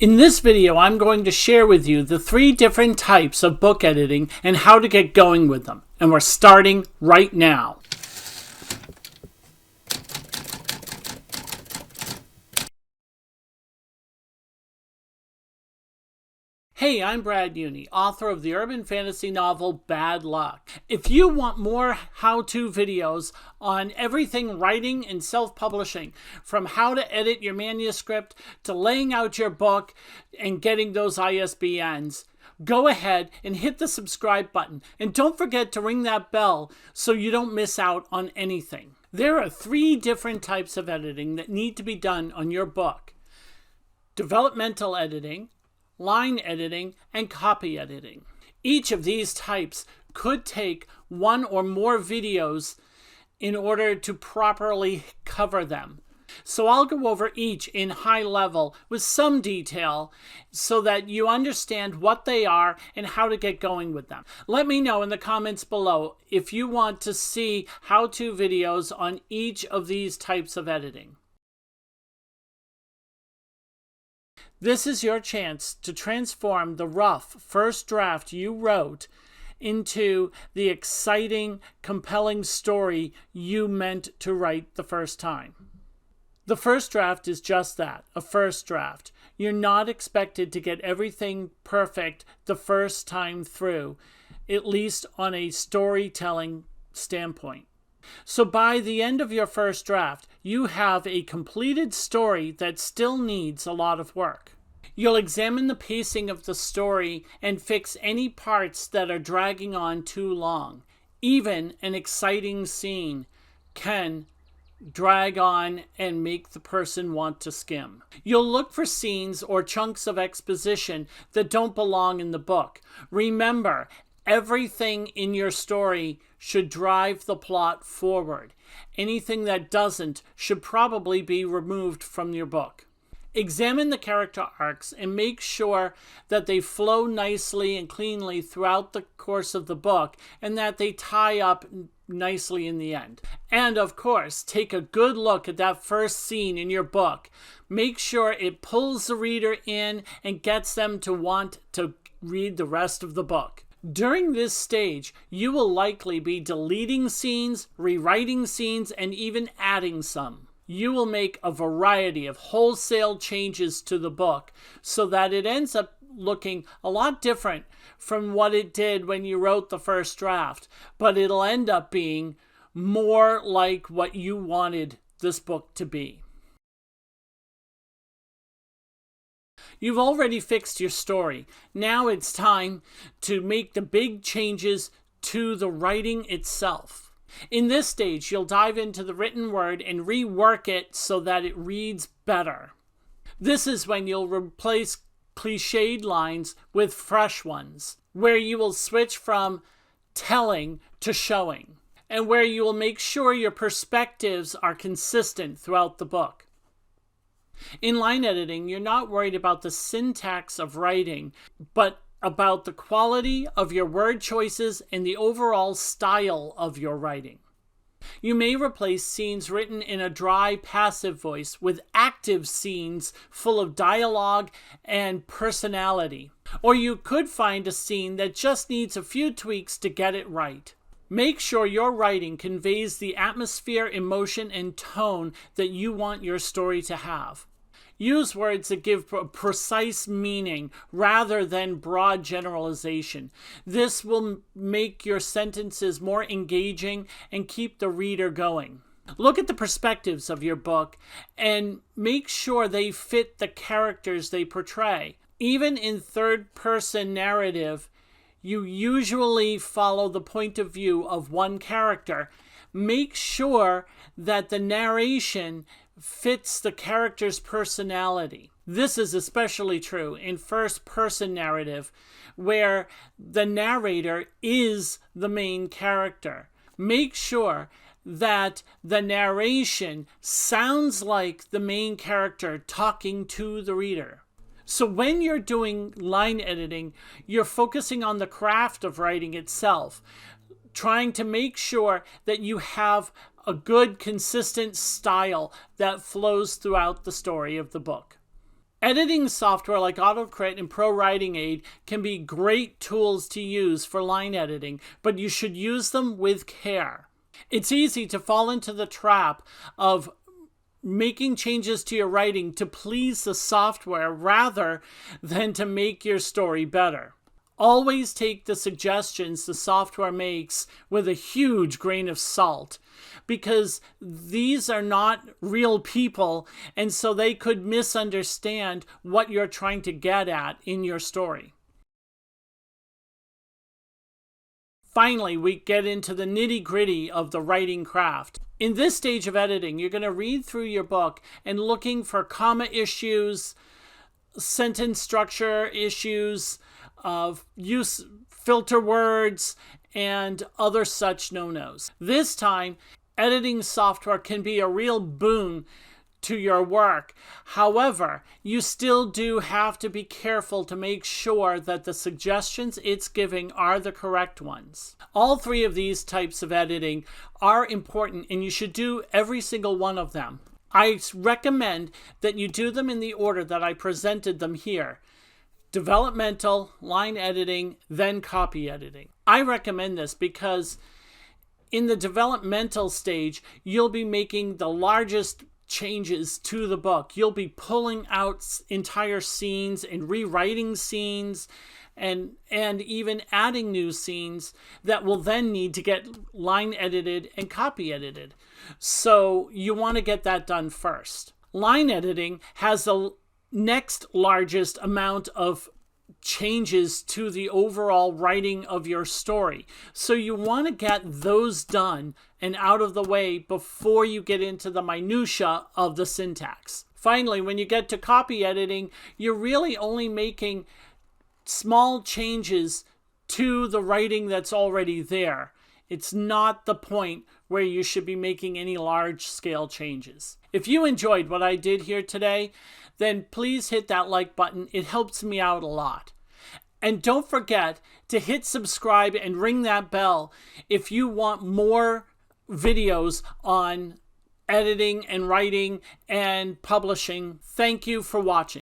In this video, I'm going to share with you the 3 different types of book editing and how to get going with them. And we're starting right now. Hey, I'm Brad Uni, author of the urban fantasy novel Bad Luck. If you want more how-to videos on everything writing and self-publishing, from how to edit your manuscript to laying out your book and getting those ISBNs, go ahead and hit the subscribe button. And don't forget to ring that bell so you don't miss out on anything. There are 3 different types of editing that need to be done on your book: developmental editing, line editing, and copy editing. Each of these types could take 1 or more videos in order to properly cover them. So I'll go over each in high level with some detail so that you understand what they are and how to get going with them. Let me know in the comments below if you want to see how-to videos on each of these types of editing. This is your chance to transform the rough first draft you wrote into the exciting, compelling story you meant to write the first time. The first draft is just that, a first draft. You're not expected to get everything perfect the first time through, at least on a storytelling standpoint. So by the end of your first draft, you have a completed story that still needs a lot of work. You'll examine the pacing of the story and fix any parts that are dragging on too long. Even an exciting scene can drag on and make the person want to skim. You'll look for scenes or chunks of exposition that don't belong in the book. Remember, everything in your story should drive the plot forward. Anything that doesn't should probably be removed from your book. Examine the character arcs and make sure that they flow nicely and cleanly throughout the course of the book and that they tie up nicely in the end. And of course, take a good look at that first scene in your book. Make sure it pulls the reader in and gets them to want to read the rest of the book. During this stage, you will likely be deleting scenes, rewriting scenes, and even adding some. You will make a variety of wholesale changes to the book so that it ends up looking a lot different from what it did when you wrote the first draft, but it'll end up being more like what you wanted this book to be. You've already fixed your story. Now it's time to make the big changes to the writing itself. In this stage, you'll dive into the written word and rework it so that it reads better. This is when you'll replace cliched lines with fresh ones, where you will switch from telling to showing, and where you will make sure your perspectives are consistent throughout the book. In line editing, you're not worried about the syntax of writing, but about the quality of your word choices and the overall style of your writing. You may replace scenes written in a dry, passive voice with active scenes full of dialogue and personality. Or you could find a scene that just needs a few tweaks to get it right. Make sure your writing conveys the atmosphere, emotion, and tone that you want your story to have. Use words that give a precise meaning rather than broad generalization. This will make your sentences more engaging and keep the reader going. Look at the perspectives of your book and make sure they fit the characters they portray. Even in third-person narrative, you usually follow the point of view of one character. Make sure that the narration fits the character's personality. This is especially true in first-person narrative, where the narrator is the main character. Make sure that the narration sounds like the main character talking to the reader. So when you're doing line editing, you're focusing on the craft of writing itself, trying to make sure that you have a good, consistent style that flows throughout the story of the book. Editing software like AutoCrit and Pro Writing Aid can be great tools to use for line editing, but you should use them with care. It's easy to fall into the trap of making changes to your writing to please the software rather than to make your story better. Always take the suggestions the software makes with a huge grain of salt, because these are not real people, and so they could misunderstand what you're trying to get at in your story. Finally, we get into the nitty-gritty of the writing craft. In this stage of editing, you're going to read through your book and looking for comma issues, sentence structure issues, use filter words, and other such no-nos. This time, editing software can be a real boon to your work. However, you still do have to be careful to make sure that the suggestions it's giving are the correct ones. All three of these types of editing are important, and you should do every single one of them. I recommend that you do them in the order that I presented them here: developmental, line editing, then copy editing. I recommend this because in the developmental stage, you'll be making the largest changes to the book. You'll be pulling out entire scenes and rewriting scenes and even adding new scenes that will then need to get line edited and copy edited. So you want to get that done first. Line editing has the next largest amount of changes to the overall writing of your story. So you want to get those done and out of the way before you get into the minutia of the syntax. Finally, when you get to copy editing, you're really only making small changes to the writing that's already there. It's not the point where you should be making any large-scale changes. If you enjoyed what I did here today, then please hit that like button. It helps me out a lot. And don't forget to hit subscribe and ring that bell if you want more videos on editing and writing and publishing. Thank you for watching.